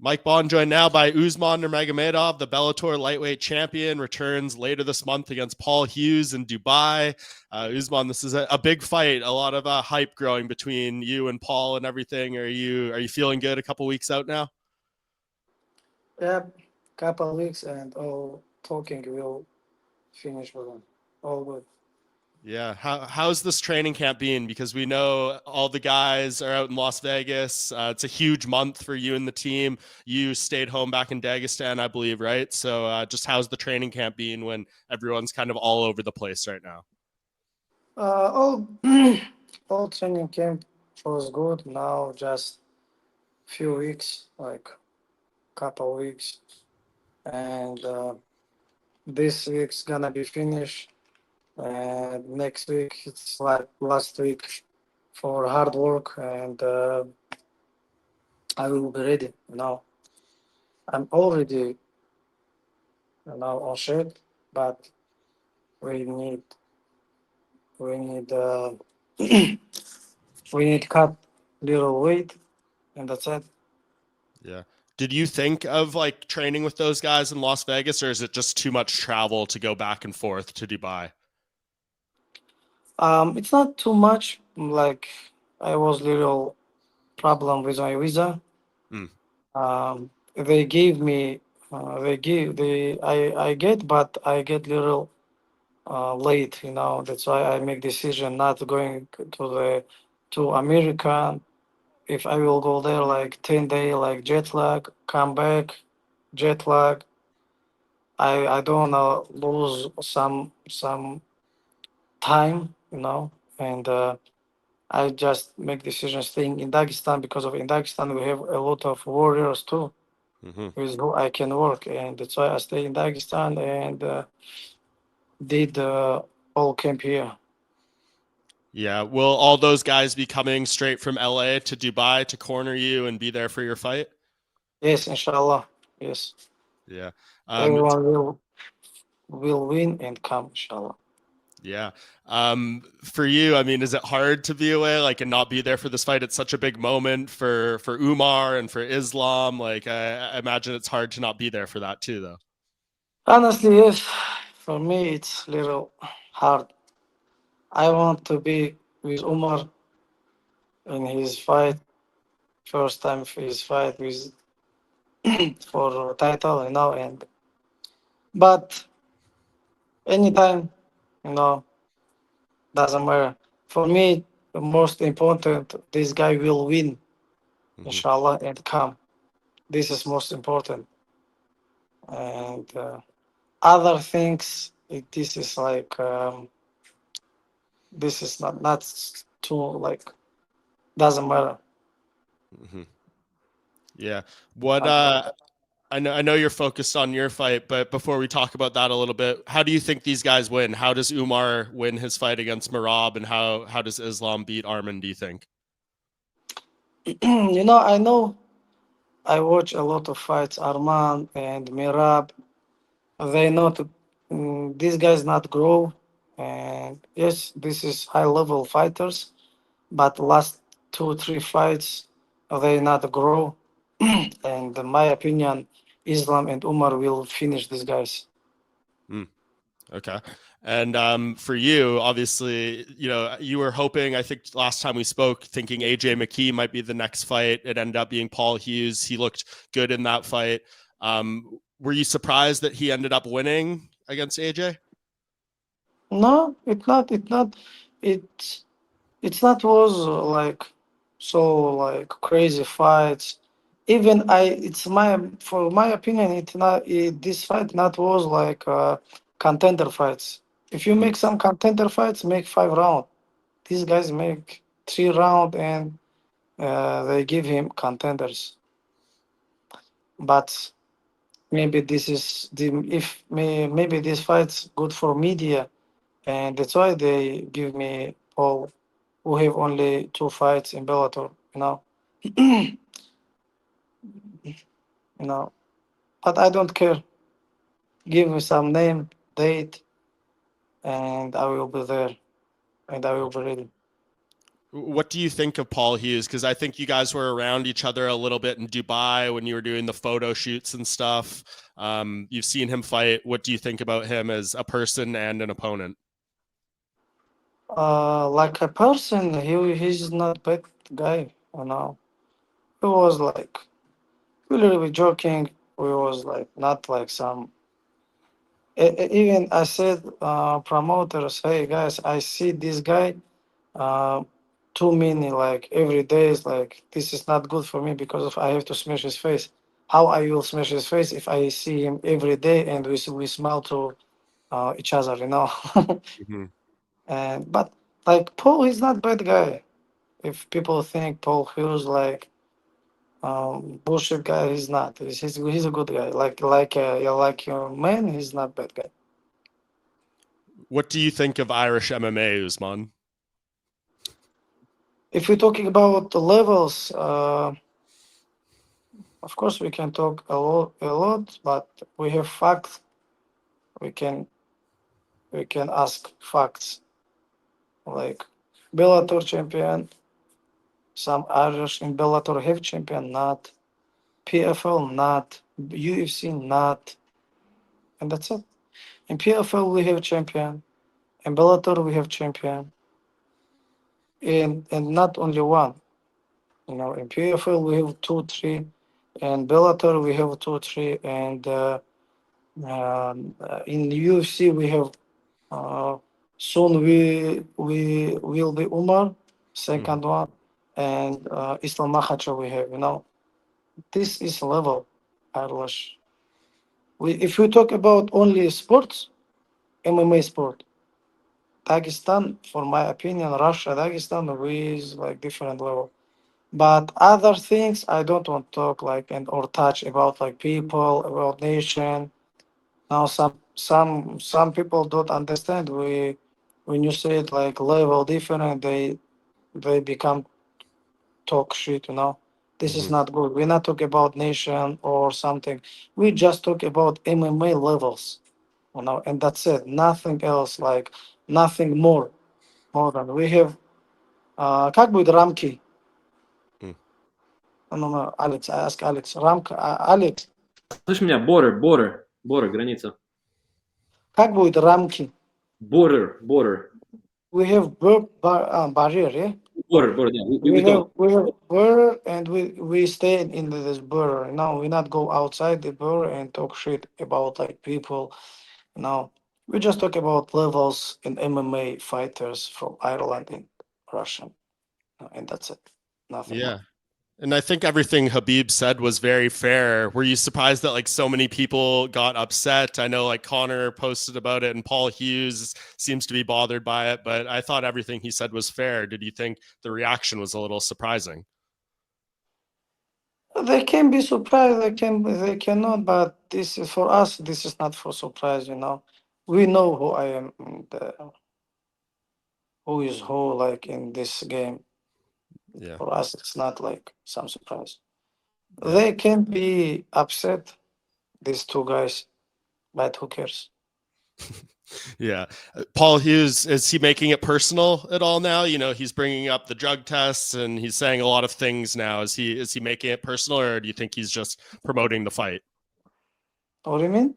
Mike Bohn joined now by Usman Nurmagomedov, the Bellator lightweight champion, returns later this month against Paul Hughes in Dubai. Usman, this is a big fight. A lot of hype growing between you and Paul and everything. Are you feeling good? A couple weeks out now. Yeah, couple weeks and all talking will finish with them. All good. Yeah. How's this training camp been? Because we know all the guys are out in Las Vegas. It's a huge month for you and the team. You stayed home back in Dagestan, I believe, right? So just how's the training camp been when everyone's kind of all over the place right now? All all training camp was good. Now just few weeks, like couple weeks, and this week's gonna be finished. And next week it's like last week for hard work, and I will be ready. I'm already on shape, but we need we need we need cut little weight, and that's it. Yeah. Did you think of like training with those guys in Las Vegas, or is it just too much travel to go back and forth to Dubai? It's not too much. Like I was little problem with my visa. Mm, They gave me they give I get, but I get little late. That's why I make decision not going to America. If I will go there like 10 day, like jet lag, come back, jet lag. I don't lose some time, and I just make decision staying in Dagestan because of in Dagestan we have a lot of warriors too hmm with who I can work, and that's why I stay in Dagestan and did all camp here. Yeah. Will all those guys be coming straight from LA to Dubai to corner you and be there for your fight? Yes, inshallah. Yes, Yeah. It's everyone will win and come, inshallah. Yeah. For you, I mean, is it hard to be away, like, and not be there for this fight? It's such a big moment for Umar and for Islam. Like, I imagine it's hard to not be there for that too, though. Honestly, yes, for me it's little hard. I want to be with Umar in his fight, first time his fight with for title, and but anytime, you know, doesn't matter. For me, the most important, this guy will win, hmm inshallah, and come. This is most important. And other things, this is like, this is not too, like, doesn't matter. hmm Yeah. What Not matter. I know you're focused on your fight, but before we talk about that a little bit, how do you think these guys win? How does Umar win his fight against Marab, and how does Islam beat Arman, do you think? I know I watch a lot of fights, Arman and Mirab. They not, these guys not grow. And yes, this is high level fighters, but last 2 3 fights they not grow. And in my opinion, Islam and Umar will finish these guys. Mm. Okay. And for you, obviously, you were hoping, I think last time we spoke, thinking AJ McKee might be the next fight. It ended up being Paul Hughes. He looked good in that fight. Were you surprised that he ended up winning against AJ? No, it's not. It's not. It's it's not was like so like crazy fights. Even it's my for my opinion, this fight not was like contender fights. If you Mm, make some contender fights, make 5 round. These guys make 3 round and they give him contenders. But maybe this is the if maybe this fight's good for media, and that's why they give me Paul, who have only 2 fights in Bellator. You know. But I don't care. Give me some name, date, and I will be there, and I will be ready. What do you think of Paul Hughes? Because I think you guys were around each other a little bit in Dubai when you were doing the photo shoots and stuff. You've seen him fight. What do you think about him as a person and an opponent? Like a person, he's not bad guy. You know, he was like we literally joking. We was like not like some. Even I said promoters, hey guys, I see this guy uh, too many like every day is like this is not good for me because of I have to smash his face. How I will smash his face if I see him every day and we smile to each other, you know. Mm-hmm. And but like Paul, he's not bad guy. If people think Paul Hughes like bullshit guy, he's not. He's a good guy. Like your man, he's not bad guy. What do you think of Irish MMA, Usman? If we're talking about the levels, of course we can talk a lot, but we have facts. We can we can ask facts like Bellator champion, some Irish in Bellator have champion, not PFL, not UFC, not, and that's it. In PFL we have champion, in Bellator we have champion, and not only one. You know, in PFL we have two, three, and Bellator we have two, three, and in UFC we have uh, soon we will be Umar, Mm-hmm. second one, and Islam Makhachev we have. You know, this is level Irish. If we talk about only sports, MMA sport, Dagestan, for my opinion, Russia, Dagestan, we is like different level. But other things I don't want to talk like and or touch about like people, about nation. Now some people don't understand. We when you say it like level different, they become talk shit. You know, this is Mm-hmm. not good. We're not talking about nation or something. We just talk about MMA levels. You know, and that's it. Nothing else. Like nothing more than we have. Как будет рамки? No, no, Alex. I ask Alex. Рамка, Alex. Слышь меня, border, граница. Как будет рамки? Border. We have barrier, yeah. Border, да. We We have don't. we have border and we stay in this border. No, we not go outside the border and talk shit about like people. No, we just talk about levels in MMA fighters from Ireland and Russian, and that's it. Nothing more. Yeah. And I think everything Habib said was very fair. Were you surprised that like so many people got upset? I know like Connor posted about it and Paul Hughes seems to be bothered by it, but I thought everything he said was fair. Did you think the reaction was a little surprising? They can be surprised. They cannot. But this is for us. This is not for surprise. You know, we know who I am. Who is who? Like in this game. Yeah. For us, it's not like some surprise. Yeah. They can be upset, these two guys, but who cares? Yeah. Paul Hughes, is he making it personal at all now? You know, he's bringing up the drug tests and he's saying a lot of things now. Is he making it personal or do you think he's just promoting the fight? What do you mean?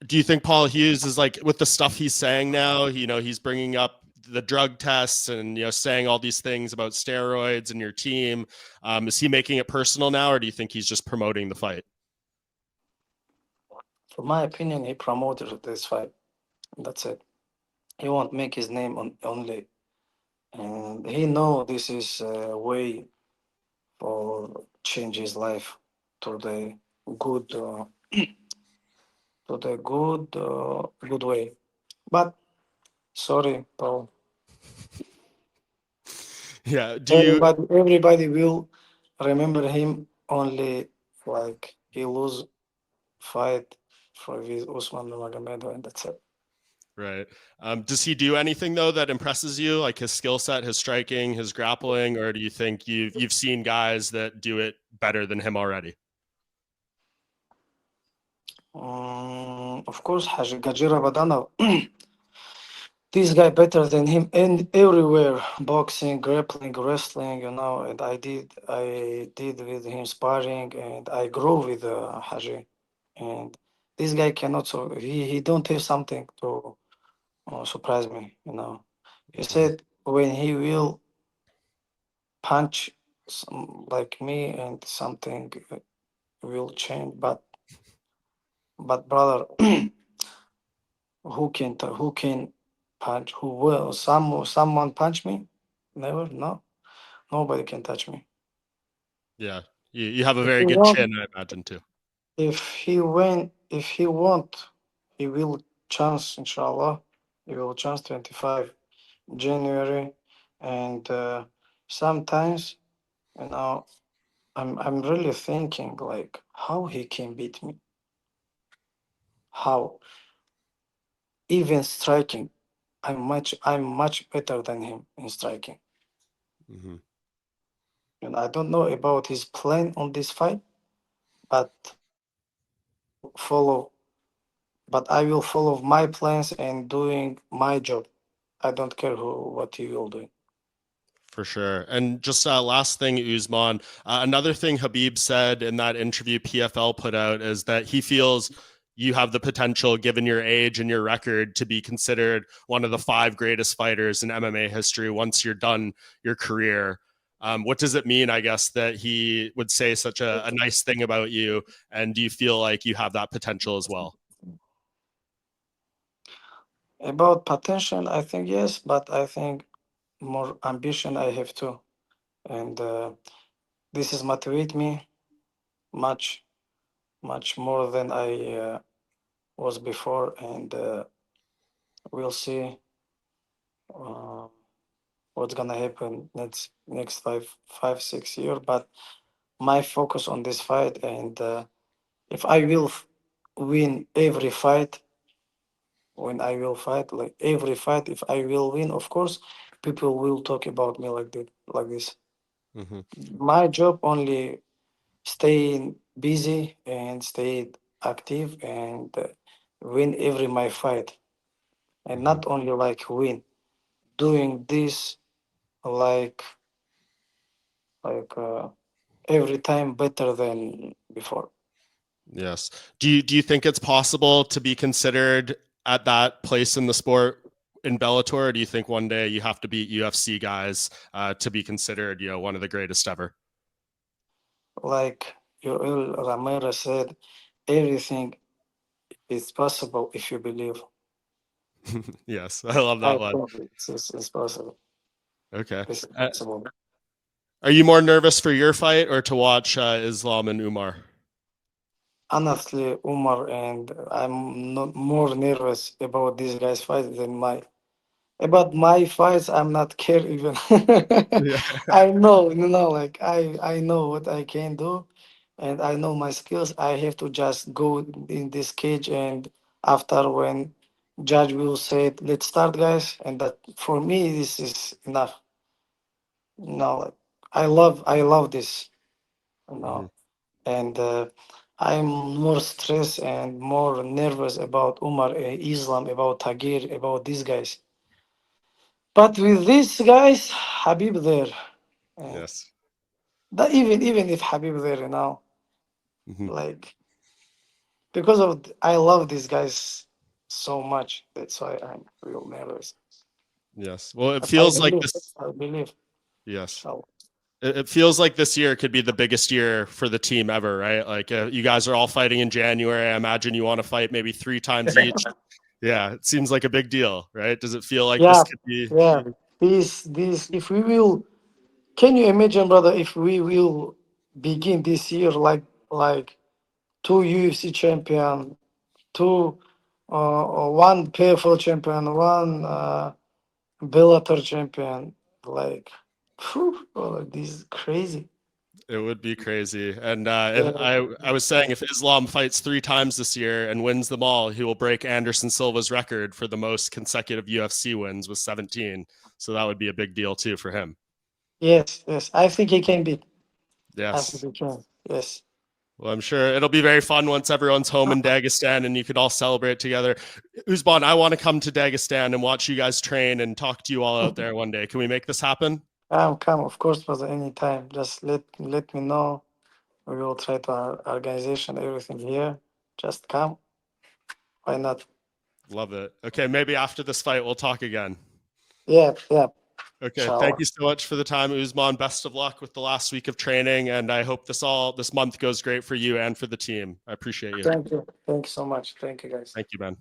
Do you think Paul Hughes is like with the stuff he's saying now, you know, he's bringing up the drug tests and, you know, saying all these things about steroids and your team. Is he making it personal now or do you think he's just promoting the fight? For my opinion, he promoted this fight. That's it. He won't make his name only, and he know this is a way for change his life to the good, good way. But sorry, Paul. Yeah. Do you Everybody will remember him only like he lose fight for with Usman Nurmagomedov, and that's it. right? Does he do anything though that impresses you, like his skill set, his striking, his grappling, or do you think you've seen guys that do it better than him already? Of course, Gajira Badanov. this guy better than him and everywhere, boxing, grappling, wrestling, and I did with him sparring, and I grew with Haji, and this guy cannot, so he don't have something to surprise me. He said when he will punch like me and something will change, but brother, who can punch, who will someone punch me? Never. No, nobody can touch me. Yeah, you have a If very he good want, chin, I imagine too. if he want, he will chance, inshallah. He will chance 25 January, and sometimes, you know I'm really thinking like how he can beat me. How? Even striking, I'm much better than him in striking. Hmm. And I don't know about his plan on this fight, but follow I will follow my plans and doing my job. I don't care what he will do. For sure. And just last thing, Usman, another thing Habib said in that interview PFL put out is that he feels you have the potential, given your age and your record, to be considered one of the 5 greatest fighters in MMA history once you're done your career. What does it mean, I guess, that he would say such a nice thing about you? And do you feel like you have that potential as well? About potential, I think yes, but I think more ambition I have too, and this is motivate me much, much more than I was before, and we'll see uh, what's gonna happen next 5, 6 years. But my focus on this fight, and if I will win every fight, when I will fight, like every fight, if I will win, of course, people will talk about me like that, like this. Hmm. My job only staying busy and stay active and win every my fight, and Hmm. not only like win, doing this like like every time better than before. Yes. Do you think it's possible to be considered at that place in the sport in Bellator? Or do you think one day you have to beat UFC guys to be considered, one of the greatest ever? Like Joel Ramirez said, everything is possible if you believe. Yes, I love I that one. think it's possible. Okay. It's Uh, possible. are you more nervous for your fight or to watch Islam and Umar? Honestly, Umar, and I'm not more nervous about this guy's fight than my about my fights. I'm not care even. Yeah. I know, like I know what I can do, and I know my skills. I have to just go in this cage, and after when judge will say, "Let's start, guys," and that for me this is enough. Like, I love this. You Mhm. know. And I'm more stressed and more nervous about Umar, Islam, about Tagir, about these guys. But with these guys, Habib there, and Yes. that even if Habib there, Mhm. like because I love these guys so much. That's why I'm real nervous. Yes. Well, it But I feels like believe, this. I believe, Yes. inshallah. It feels like this year could be the biggest year for the team ever, right? Like you guys are all fighting in January. I imagine you want to fight maybe 3 times each. Yeah, it seems like a big deal, right? Does it feel like this Yeah, could be? yeah. This. If we will, can you imagine, brother? If we will begin this year like two UFC champion, two one PFL champion, one Bellator champion. Like, phew, oh, this is crazy. It would be crazy. And if Yeah, I was saying if Islam fights 3 times this year and wins them all, he will break Anderson Silva's record for the most consecutive UFC wins with 17. So that would be a big deal too for him. yes, yes. I think he can beat. I think Yes. he can. Yes. Well, I'm sure it'll be very fun once everyone's home in Dagestan and you can all celebrate together. Usman, I want to come to Dagestan and watch you guys train and talk to you all out there one day. Can we make this happen? Come, of course, for any time. Just let me know. We will try to organization everything here. Just come. Why not? Love it. Okay, maybe after this fight we'll talk again. Yeah. Okay, Inshallah. thank you so much for the time, Usman. Best of luck with the last week of training, and I hope this month goes great for you and for the team. I appreciate you. Thank you. Thank you so much. Thank you, guys. Thank you, man.